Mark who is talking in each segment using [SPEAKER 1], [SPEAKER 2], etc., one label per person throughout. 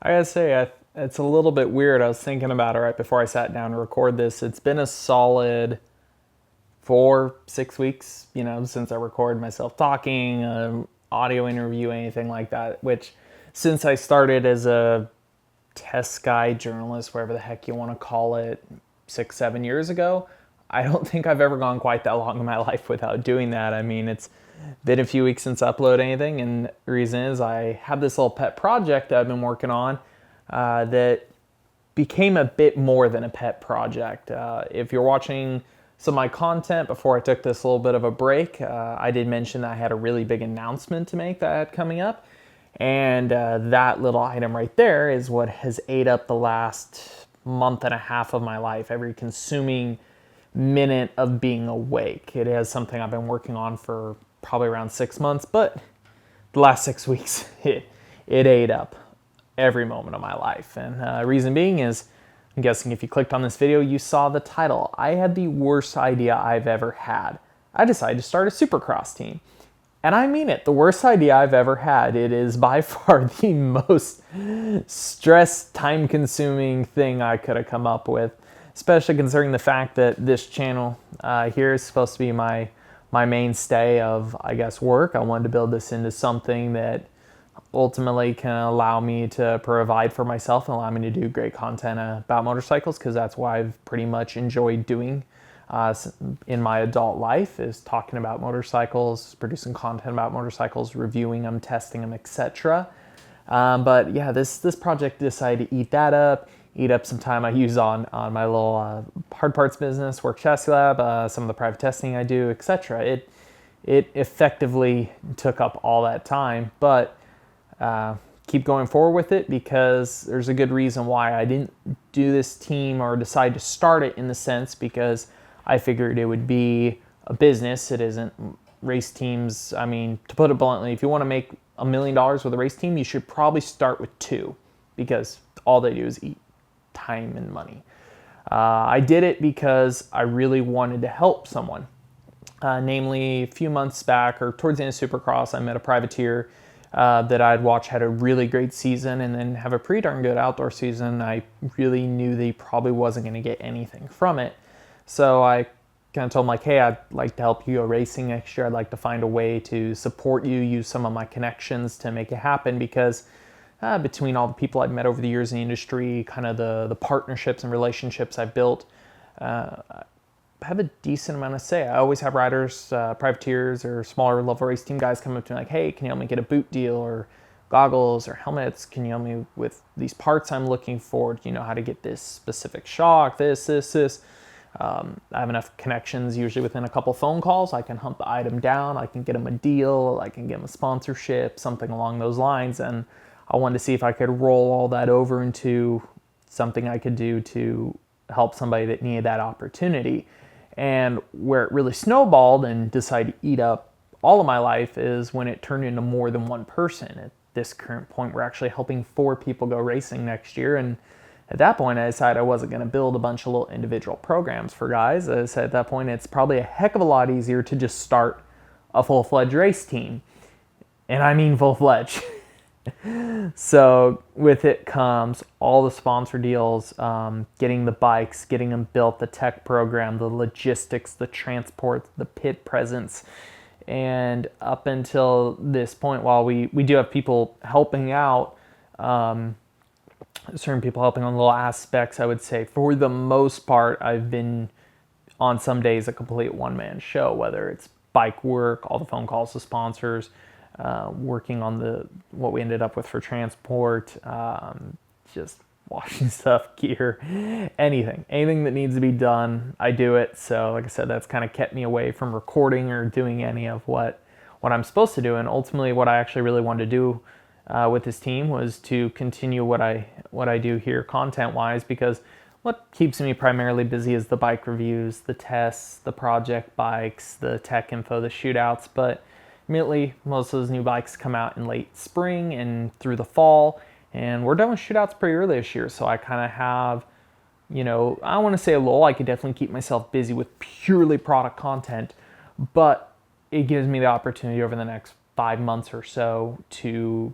[SPEAKER 1] I gotta say, it's a little bit weird. I was thinking about it right before I sat down to record this. It's been a solid 4, 6 weeks, since I recorded myself talking, audio interview, anything like that. Which, since I started as a test guy journalist, whatever the heck you want to call it, 6, 7 years ago, I don't think I've ever gone quite that long in my life without doing that. I mean, it's been a few weeks since I uploaded anything, and the reason is I have this little pet project that I've been working on that became a bit more than a pet project. If you're watching some of my content before I took this little bit of a break, I did mention that I had a really big announcement to make that I had coming up. And that little item right there is what has ate up the last month and a half of my life, every consuming minute of being awake. It is something I've been working on for probably around 6 months, but the last 6 weeks, it ate up every moment of my life. And reason being is, I'm guessing if you clicked on this video, you saw the title. I had the worst idea I've ever had. I decided to start a Supercross team. And I mean it, the worst idea I've ever had. It is by far the most stress, time-consuming thing I could have come up with, especially considering the fact that this channel here is supposed to be my mainstay of, I guess, work. I wanted to build this into something that ultimately can allow me to provide for myself and allow me to do great content about motorcycles, because that's what I've pretty much enjoyed doing in my adult life, is talking about motorcycles, producing content about motorcycles, reviewing them, testing them, etc. But yeah, this project decided to eat up some time I use on my little hard parts business, Work Chassis Lab, some of the private testing I do, etc. It effectively took up all that time, but keep going forward with it, because there's a good reason why I didn't do this team or decide to start it, in the sense because I figured it would be a business. It isn't race teams. I mean, to put it bluntly, if you want to make $1 million with a race team, you should probably start with 2, because all they do is eat time and money. I did it because I really wanted to help someone. Namely, a few months back, or towards the end of Supercross, I met a privateer that I'd watched had a really great season and then have a pretty darn good outdoor season. I really knew that he probably wasn't going to get anything from it. So I kind of told him, like, hey, I'd like to help you go racing next year. I'd like to find a way to support you, use some of my connections to make it happen, because between all the people I've met over the years in the industry, kind of the partnerships and relationships I've built, I have a decent amount of say. I always have riders, privateers, or smaller level race team guys come up to me like, hey, can you help me get a boot deal, or goggles, or helmets? Can you help me with these parts I'm looking for? Do you know how to get this specific shock, this. I have enough connections, usually within a couple phone calls. I can hunt the item down, I can get them a deal, I can get them a sponsorship, something along those lines. And I wanted to see if I could roll all that over into something I could do to help somebody that needed that opportunity. And where it really snowballed and decided to eat up all of my life is when it turned into more than one person. At this current point, we're actually helping 4 people go racing next year. And at that point, I decided I wasn't going to build a bunch of little individual programs for guys. I said at that point, it's probably a heck of a lot easier to just start a full-fledged race team. And I mean full-fledged. So with it comes all the sponsor deals, getting the bikes, getting them built, the tech program, the logistics, the transport, the pit presence. And up until this point, while we do have people helping out, certain people helping on little aspects, I would say for the most part, I've been on some days a complete one-man show, whether it's bike work, all the phone calls to sponsors, working on what we ended up with for transport, just washing stuff, gear, anything that needs to be done, I do it. So like I said, that's kind of kept me away from recording or doing any of what I'm supposed to do. And ultimately what I actually really wanted to do with this team was to continue what I do here content wise, because what keeps me primarily busy is the bike reviews, the tests, the project bikes, the tech info, the shootouts. But immediately most of those new bikes come out in late spring and through the fall, and we're done with shootouts pretty early this year. So I kind of have, I want to say a lull. I could definitely keep myself busy with purely product content, but it gives me the opportunity over the next 5 months or so to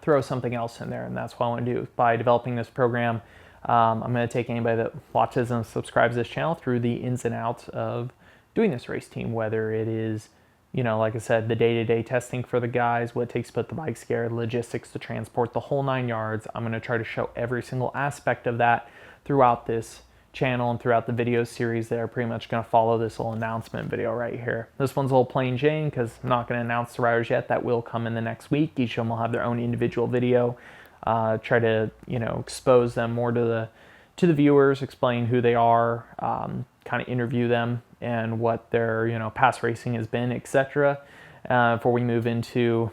[SPEAKER 1] throw something else in there. And that's what I want to do by developing this program. I'm going to take anybody that watches and subscribes to this channel through the ins and outs of doing this race team, whether it is, like I said, the day-to-day testing for the guys, what it takes to put the bikes together, logistics to transport, the whole 9 yards. I'm going to try to show every single aspect of that throughout this channel and throughout the video series that are pretty much going to follow this little announcement video right here. This one's a little plain Jane because I'm not going to announce the riders yet. That will come in the next week. Each of them will have their own individual video. Try to expose them more to the viewers, explain who they are, kind of interview them and what their past racing has been, etc. Before we move into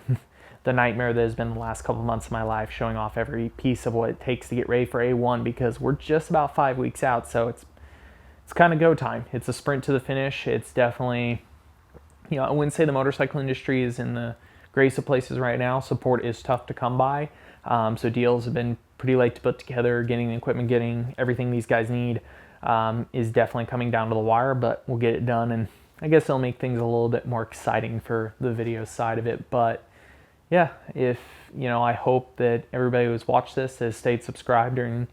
[SPEAKER 1] the nightmare that has been the last couple months of my life, showing off every piece of what it takes to get ready for A1, because we're just about 5 weeks out, so it's kind of go time. It's a sprint to the finish. It's definitely, I wouldn't say the motorcycle industry is in the greatest of places right now. Support is tough to come by. So deals have been pretty late to put together. Getting the equipment, getting everything these guys need is definitely coming down to the wire, but we'll get it done. And I guess it'll make things a little bit more exciting for the video side of it. But yeah, I hope that everybody who's watched this has stayed subscribed during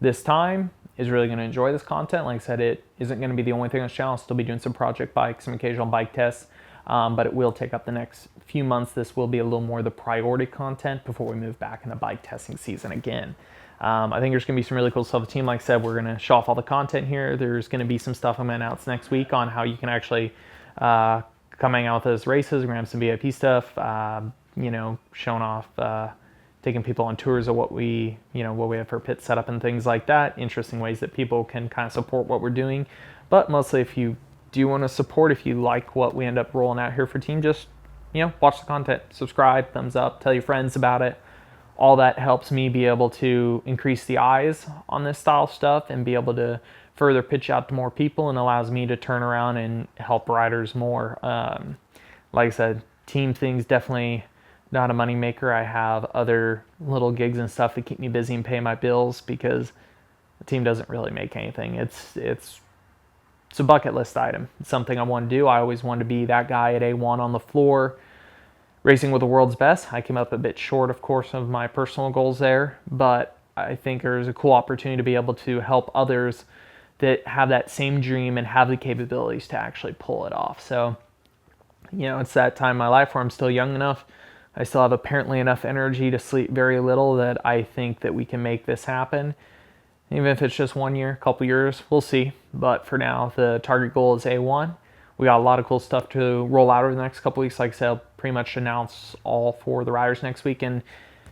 [SPEAKER 1] this time, is really going to enjoy this content. Like I said, it isn't going to be the only thing on this channel. I'll still be doing some project bikes, some occasional bike tests. But it will take up the next few months. This will be a little more the priority content before we move back into bike testing season again. I think there's going to be some really cool stuff with the team. Like I said, we're going to show off all the content here. There's going to be some stuff I'm going to announce next week on how you can actually come hang out with those races. We're going to have some VIP stuff, showing off, taking people on tours of what we have for pit setup and things like that. Interesting ways that people can kind of support what we're doing. But mostly, if you do want to support, if you like what we end up rolling out here for team, just watch the content, subscribe, thumbs up, tell your friends about it. All that helps me be able to increase the eyes on this style of stuff and be able to further pitch out to more people, and allows me to turn around and help riders more. Like I said, team things definitely not a money maker. I have other little gigs and stuff to keep me busy and pay my bills, because the team doesn't really make anything. It's a bucket list item. It's something I want to do. I always wanted to be that guy at A1 on the floor, racing with the world's best. I came up a bit short, of course, of my personal goals there, but I think there's a cool opportunity to be able to help others that have that same dream and have the capabilities to actually pull it off. So, it's that time in my life where I'm still young enough. I still have apparently enough energy to sleep very little, that I think that we can make this happen. Even if it's just 1 year, a couple years, we'll see. But for now, the target goal is A1. We got a lot of cool stuff to roll out over the next couple weeks. Like I said, I'll pretty much announce all 4 of the riders next week. And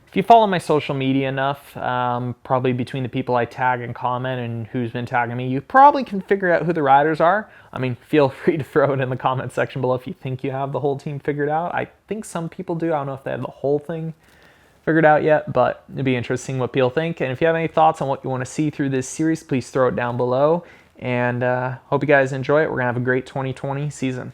[SPEAKER 1] if you follow my social media enough, probably between the people I tag and comment and who's been tagging me, you probably can figure out who the riders are. I mean, feel free to throw it in the comment section below if you think you have the whole team figured out. I think some people do. I don't know if they have the whole thing figured out yet, but it'd be interesting what people think. And if you have any thoughts on what you want to see through this series, please throw it down below. And hope you guys enjoy it. We're going to have a great 2020 season.